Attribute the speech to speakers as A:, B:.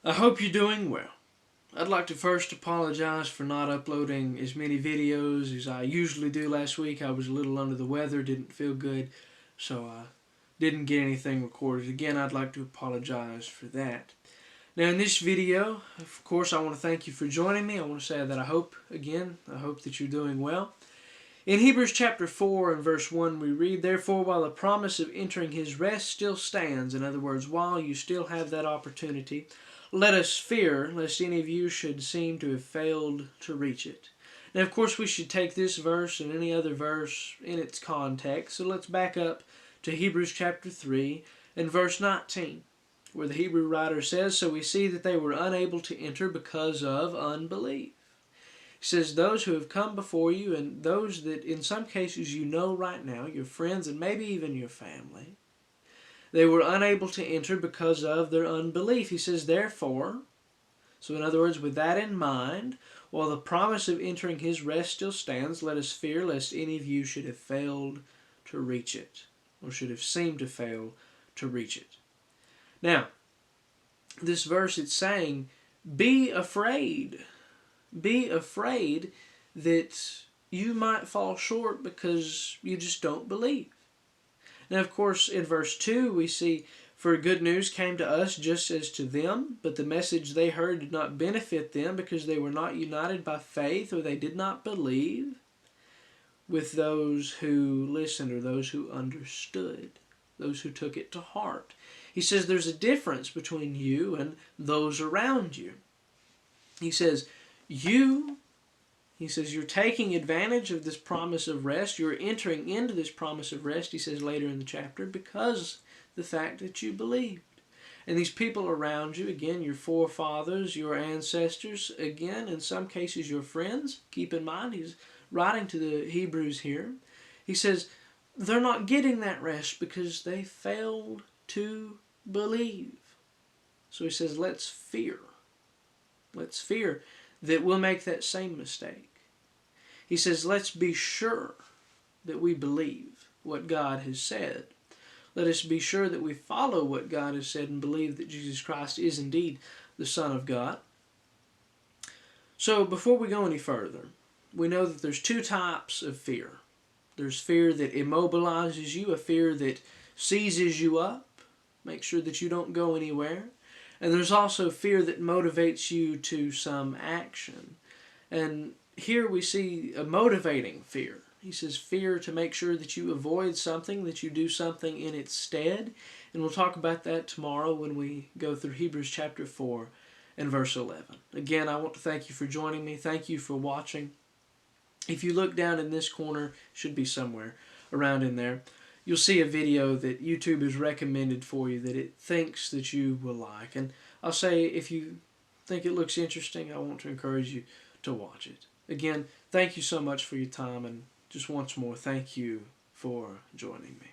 A: I hope you're doing well. I'd like to first apologize for not uploading as many videos as I usually do last week. I was a little under the weather, didn't feel good, so I didn't get anything recorded. Again, I'd like to apologize for that. Now in this video, of course, I want to thank you for joining me. I want to say that I hope that you're doing well. In Hebrews chapter 4 and verse 1 we read, "Therefore while the promise of entering his rest still stands," in other words, while you still have that opportunity, "let us fear lest any of you should seem to have failed to reach it." Now, of course, we should take this verse and any other verse in its context. So let's back up to Hebrews chapter 3 and verse 19, where the Hebrew writer says, "So we see that they were unable to enter because of unbelief." He says, those who have come before you, and those that in some cases you know right now, your friends and maybe even your family, they were unable to enter because of their unbelief. He says, therefore, so in other words, with that in mind, while the promise of entering his rest still stands, let us fear lest any of you should have failed to reach it, or should have seemed to fail to reach it. Now, this verse, it's saying, be afraid. Be afraid that you might fall short because you just don't believe. Now, of course, in verse 2, we see, "For good news came to us just as to them, but the message they heard did not benefit them because they were not united by faith, or they did not believe with those who listened or those who understood, those who took it to heart." He says there's a difference between you and those around you. He says, you're taking advantage of this promise of rest. You're entering into this promise of rest, he says later in the chapter, because the fact that you believed. And these people around you, again, your forefathers, your ancestors, again, in some cases your friends, keep in mind, he's writing to the Hebrews here. He says they're not getting that rest because they failed to believe. So he says, let's fear. Let's fear that we'll make that same mistake. He says, let's be sure that we believe what God has said. Let us be sure that we follow what God has said and believe that Jesus Christ is indeed the Son of God. So before we go any further, we know that there's two types of fear. There's fear that immobilizes you, a fear that seizes you up, makes sure that you don't go anywhere. And there's also fear that motivates you to some action. And here we see a motivating fear. He says fear to make sure that you avoid something, that you do something in its stead. And we'll talk about that tomorrow when we go through Hebrews chapter 4 and verse 11. Again, I want to thank you for joining me. Thank you for watching. If you look down in this corner, should be somewhere around in there, you'll see a video that YouTube has recommended for you that it thinks that you will like. And I'll say, if you think it looks interesting, I want to encourage you to watch it. Again, thank you so much for your time, and just once more, thank you for joining me.